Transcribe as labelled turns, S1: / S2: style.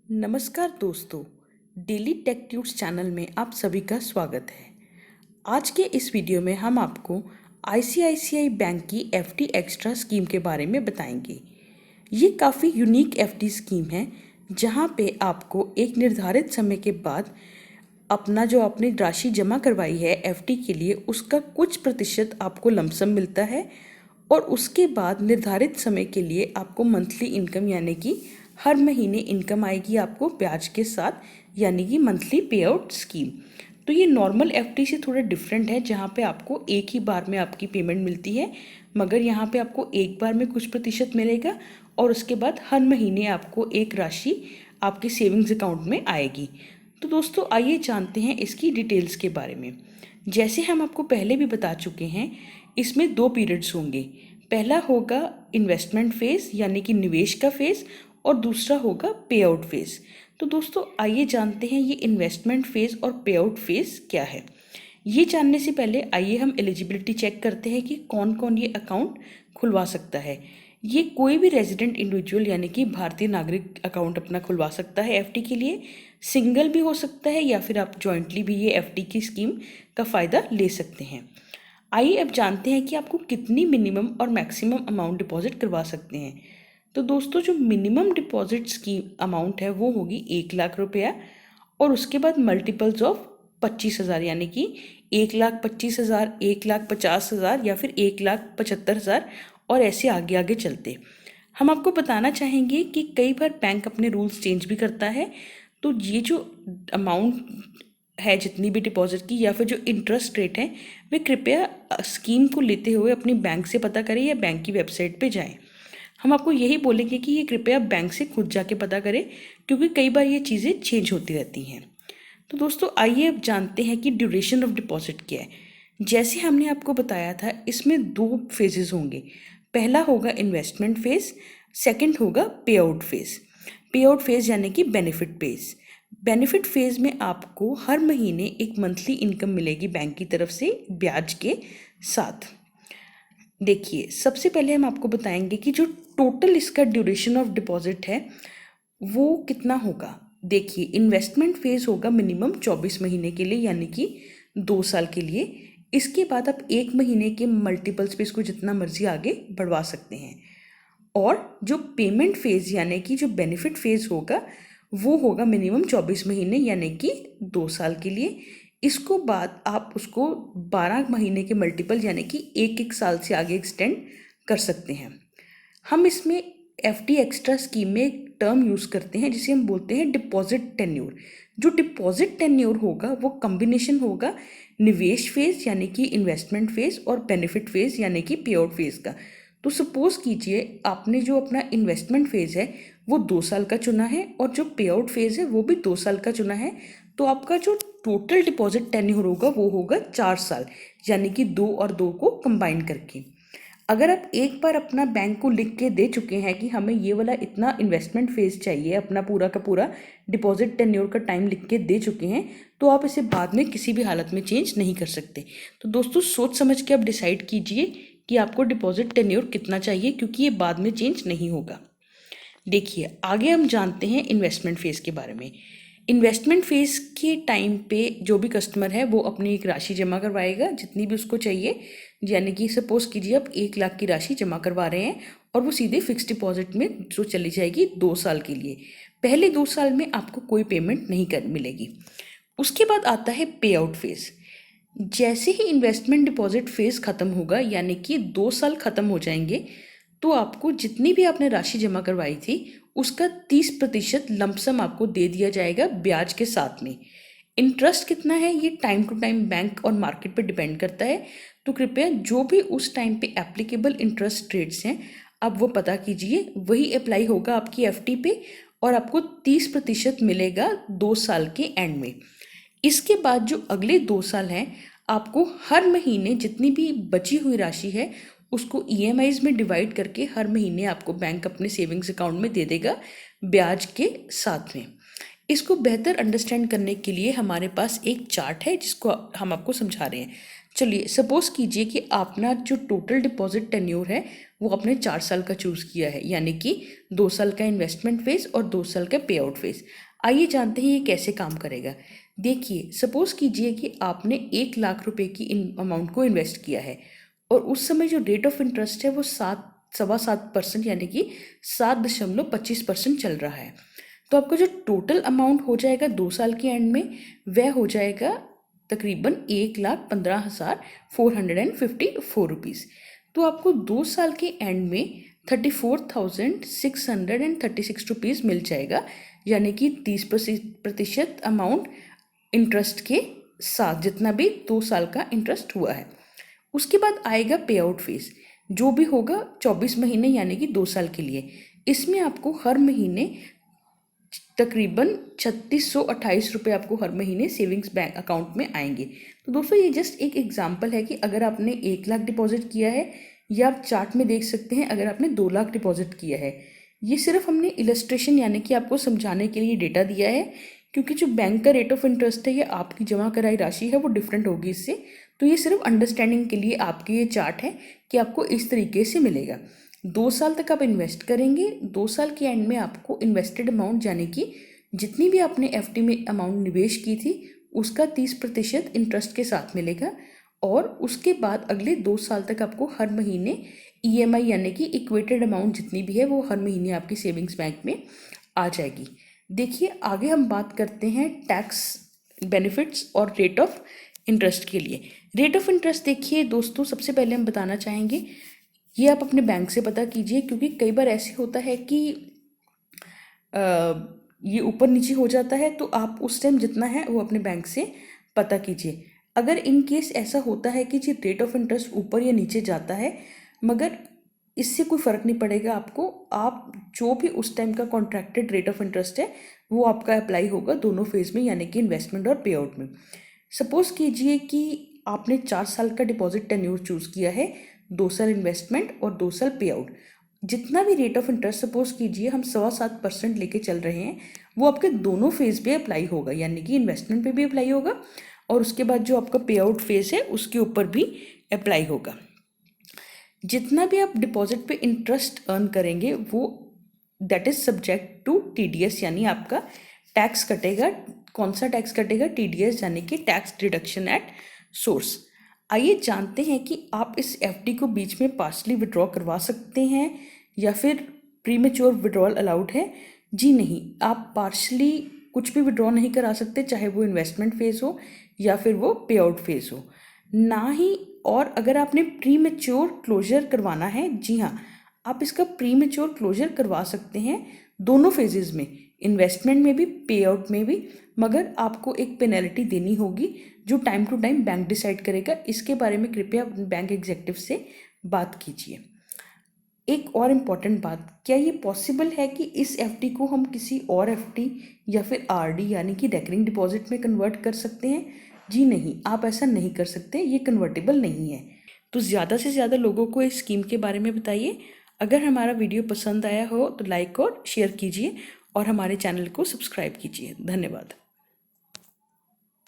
S1: नमस्कार दोस्तों, daily take tuts channel में आप सभी का स्वागत है। आज के इस वीडियो में हम आपको आईसीआईसीआई बैंक की एफडी एक्स्ट्रा स्कीम के बारे में बताएंगे। ये काफ़ी यूनिक एफडी स्कीम है जहां पे आपको एक निर्धारित समय के बाद अपना जो आपने राशि जमा करवाई है एफडी के लिए उसका कुछ प्रतिशत आपको लमसम मिलता है और उसके बाद निर्धारित समय के लिए आपको मंथली इनकम यानी कि हर महीने इनकम आएगी आपको ब्याज के साथ यानी कि मंथली पे आउट स्कीम। तो ये नॉर्मल एफडी से थोड़ा डिफरेंट है जहाँ पे आपको एक ही बार में आपकी पेमेंट मिलती है, मगर यहाँ पे आपको एक बार में कुछ प्रतिशत मिलेगा और उसके बाद हर महीने आपको एक राशि आपके सेविंग्स अकाउंट में आएगी। तो दोस्तों आइए जानते हैं इसकी डिटेल्स के बारे में। जैसे हम आपको पहले भी बता चुके हैं, इसमें 2 पीरियड्स होंगे। पहला होगा इन्वेस्टमेंट फेज़ यानी कि निवेश का फेज़ और दूसरा होगा पे आउट फेज़। तो दोस्तों आइए जानते हैं ये इन्वेस्टमेंट फेज़ और पे आउट फेज़ क्या है। ये जानने से पहले आइए हम एलिजिबिलिटी चेक करते हैं कि कौन कौन ये अकाउंट खुलवा सकता है। ये कोई भी रेजिडेंट इंडिविजुअल यानी कि भारतीय नागरिक अकाउंट अपना खुलवा सकता है एफडी के लिए। सिंगल भी हो सकता है या फिर आप जॉइंटली भी ये एफडी की स्कीम का फ़ायदा ले सकते हैं। आइए अब जानते हैं कि आपको कितनी मिनिमम और मैक्सिमम अमाउंट डिपॉजिट करवा सकते हैं। तो दोस्तों जो मिनिमम डिपॉजिट्स की अमाउंट है वो होगी 1 लाख रुपया और उसके बाद मल्टीपल्स ऑफ 25,000 यानी कि 1,25,000, 1,50,000 या फिर 1,75,000 और ऐसे आगे आगे चलते। हम आपको बताना चाहेंगे कि कई बार बैंक अपने रूल्स चेंज भी करता है, तो ये जो अमाउंट है जितनी भी डिपॉजिट की या फिर जो इंटरेस्ट रेट है वे कृपया स्कीम को लेते हुए अपनी बैंक से पता करें या बैंक की वेबसाइट पे जाएं। हम आपको यही बोलेंगे कि ये कृपया बैंक से खुद जाके पता करें क्योंकि कई बार ये चीज़ें चेंज होती रहती हैं। तो दोस्तों आइए अब जानते हैं कि ड्यूरेशन ऑफ डिपॉजिट क्या है। जैसे हमने आपको बताया था इसमें 2 फेजेस होंगे। पहला होगा इन्वेस्टमेंट फेज, सेकंड होगा पे आउट फेज। पे आउट फेज यानी कि बेनिफिट फेज। बेनिफिट फेज में आपको हर महीने एक मंथली इनकम मिलेगी बैंक की तरफ से ब्याज के साथ। देखिए सबसे पहले हम आपको बताएंगे कि जो टोटल इसका ड्यूरेशन ऑफ डिपॉजिट है वो कितना होगा। देखिए इन्वेस्टमेंट फेज होगा मिनिमम 24 महीने के लिए यानी कि 2 साल के लिए। इसके बाद आप 1 महीने के मल्टीपल्स पे इसको जितना मर्जी आगे बढ़वा सकते हैं। और जो पेमेंट फेज यानी कि जो बेनिफिट फेज होगा वो होगा मिनिमम 24 महीने यानी कि 2 साल के लिए। इसको बाद आप उसको 12 महीने के मल्टीपल यानी कि 1-1 साल से आगे एक्सटेंड कर सकते हैं। हम इसमें एफडी एक्स्ट्रा स्कीम में एक टर्म यूज़ करते हैं जिसे हम बोलते हैं डिपॉजिट टेन्योर। जो डिपॉजिट टेन्योर होगा वो कम्बिनेशन होगा निवेश फेज यानी कि इन्वेस्टमेंट फेज और बेनिफिट फेज यानी कि पे आउट फेज का। तो सपोज कीजिए आपने जो अपना इन्वेस्टमेंट फेज है वो 2 साल का चुना है और जो पे आउट फेज है वो भी 2 साल का चुना है, तो आपका जो टोटल डिपॉजिट टेन्योर होगा वो होगा 4 साल यानी कि 2 और 2 को कंबाइन करके। अगर आप एक बार अपना बैंक को लिख के दे चुके हैं कि हमें ये वाला इतना इन्वेस्टमेंट फेज चाहिए, अपना पूरा का पूरा डिपॉजिट टेन्योर का टाइम लिख के दे चुके हैं, तो आप इसे बाद में किसी भी हालत में चेंज नहीं कर सकते। तो दोस्तों सोच समझ के आप डिसाइड कीजिए कि आपको डिपॉजिट टेन्योर कितना चाहिए क्योंकि ये बाद में चेंज नहीं होगा। देखिए आगे हम जानते हैं इन्वेस्टमेंट फेज के बारे में। इन्वेस्टमेंट फेज के टाइम पे जो भी कस्टमर है वो अपनी एक राशि जमा करवाएगा जितनी भी उसको चाहिए, यानी कि सपोज कीजिए आप 1 लाख की राशि जमा करवा रहे हैं और वो सीधे फिक्स डिपॉजिट में जो चली जाएगी 2 साल के लिए। पहले 2 साल में आपको कोई पेमेंट नहीं कर मिलेगी। उसके बाद आता है पे आउट फेज। जैसे ही इन्वेस्टमेंट डिपॉजिट फेज खत्म होगा यानी कि 2 साल खत्म हो जाएंगे, तो आपको जितनी भी आपने राशि जमा करवाई थी उसका 30% लमसम आपको दे दिया जाएगा ब्याज के साथ में। इंटरेस्ट कितना है ये टाइम टू टाइम बैंक और मार्केट पर डिपेंड करता है, तो कृपया जो भी उस टाइम पे एप्लीकेबल इंटरेस्ट रेट्स हैं आप वो पता कीजिए, वही अप्लाई होगा आपकी एफडी पे और आपको 30% मिलेगा 2 साल के एंड में। इसके बाद जो अगले 2 साल हैं आपको हर महीने जितनी भी बची हुई राशि है उसको ईएमआईज में डिवाइड करके हर महीने आपको बैंक अपने सेविंग्स अकाउंट में दे देगा ब्याज के साथ में। इसको बेहतर अंडरस्टैंड करने के लिए हमारे पास एक चार्ट है जिसको हम आपको समझा रहे हैं। चलिए सपोज कीजिए कि आपने जो टोटल डिपॉजिट टेन्योर है वो आपने 4 साल का चूज़ किया है, यानी कि 2 साल का इन्वेस्टमेंट फेज़ और 2 साल का पे आउट फेज़। आइए जानते हैं ये कैसे काम करेगा। देखिए सपोज कीजिए कि आपने 1 लाख रुपए की अमाउंट को इन्वेस्ट किया है और उस समय जो रेट ऑफ इंटरेस्ट है वो 7.25% यानी कि 7.25% चल रहा है। तो आपका जो टोटल अमाउंट हो जाएगा 2 साल के एंड में वह हो जाएगा तकरीबन 1,15,454 रुपीज़। तो आपको 2 साल के एंड में 34,636 रुपीज़ मिल जाएगा, यानी कि 30% अमाउंट इंटरेस्ट के साथ, जितना भी 2 साल का इंटरेस्ट हुआ है। उसके बाद आएगा पे आउट फीस, जो भी होगा 24 महीने यानी कि 2 साल के लिए। इसमें आपको हर महीने तकरीबन 3628 रुपये आपको हर महीने सेविंग्स बैंक अकाउंट में आएंगे। तो दोस्तों ये जस्ट एक एग्जांपल है कि अगर आपने 1 लाख डिपॉजिट किया है, या आप चार्ट में देख सकते हैं अगर आपने 2 लाख डिपॉजिट किया है। ये सिर्फ हमने इलस्ट्रेशन यानी कि आपको समझाने के लिए डेटा दिया है, क्योंकि जो बैंक का रेट ऑफ इंटरेस्ट है या आपकी जमा कराई राशि है वो डिफरेंट होगी इससे। तो ये सिर्फ अंडरस्टैंडिंग के लिए आपके ये चार्ट है कि आपको इस तरीके से मिलेगा। 2 साल तक आप इन्वेस्ट करेंगे, 2 साल के एंड में आपको इन्वेस्टेड अमाउंट यानी कि जितनी भी आपने एफडी में अमाउंट निवेश की थी उसका 30% इंटरेस्ट के साथ मिलेगा। और उसके बाद अगले 2 साल तक आपको हर महीने ईएमआई यानी कि इक्वेटेड अमाउंट जितनी भी है वो हर महीने आपकी सेविंग्स बैंक में आ जाएगी। देखिए आगे हम बात करते हैं टैक्स बेनिफिट्स और रेट ऑफ इंटरेस्ट के लिए। रेट ऑफ इंटरेस्ट देखिए दोस्तों, सबसे पहले हम बताना चाहेंगे ये आप अपने बैंक से पता कीजिए, क्योंकि कई बार ऐसे होता है कि ये ऊपर नीचे हो जाता है, तो आप उस टाइम जितना है वो अपने बैंक से पता कीजिए। अगर इन केस ऐसा होता है कि जी रेट ऑफ इंटरेस्ट ऊपर या नीचे जाता है, मगर इससे कोई फ़र्क नहीं पड़ेगा आपको, आप जो भी उस टाइम का कॉन्ट्रैक्टेड रेट ऑफ इंटरेस्ट है वो आपका अप्लाई होगा दोनों फेज़ में, यानी कि इन्वेस्टमेंट और पे आउट में। सपोज़ कीजिए कि आपने 4 साल का डिपॉजिट टेन्योर चूज़ किया है, 2 साल इन्वेस्टमेंट और 2 साल पे आउट। जितना भी रेट ऑफ इंटरेस्ट सपोज कीजिए हम 7.25% लेके चल रहे हैं, वो आपके दोनों फेज़ पे अप्लाई होगा, यानी कि इन्वेस्टमेंट पे भी अप्लाई होगा और उसके बाद जो आपका पे आउट फेज़ है उसके ऊपर भी अप्लाई होगा। जितना भी आप डिपॉजिट पे इंटरेस्ट अर्न करेंगे वो that is subject to TDS, यानी आपका टैक्स कटेगा। कौन सा टैक्स कटेगा? टीडीएस, यानी कि टैक्स डिडक्शन एट सोर्स। आइए जानते हैं कि आप इस एफडी को बीच में पार्शली विड्रॉ करवा सकते हैं या फिर प्रीमेच्योर विड्रॉल अलाउड है। जी नहीं, आप पार्शली कुछ भी विड्रॉ नहीं करा सकते, चाहे वो इन्वेस्टमेंट फेज़ हो या फिर वो पे आउट फेज़ हो ना ही। और अगर आपने प्रीमेच्योर क्लोजर करवाना है, जी हाँ, आप इसका प्रीमेच्योर क्लोजर करवा सकते हैं दोनों फेजेस में, इन्वेस्टमेंट में भी पे आउट में भी, मगर आपको एक पेनल्टी देनी होगी जो time to time bank decide करेगा। इसके बारे में कृपया बैंक एग्जीक्यूटिव से बात कीजिए। एक और इम्पॉर्टेंट बात, क्या ये पॉसिबल है कि इस एफडी को हम किसी और एफडी या फिर आरडी यानी कि रेकरिंग डिपॉजिट में कन्वर्ट कर सकते हैं? जी नहीं, आप ऐसा नहीं कर सकते, ये कन्वर्टेबल नहीं है। तो ज़्यादा से ज़्यादा लोगों को इस स्कीम के बारे में बताइए। अगर हमारा वीडियो पसंद आया हो तो लाइक और शेयर कीजिए और हमारे चैनल को सब्सक्राइब कीजिए। धन्यवाद।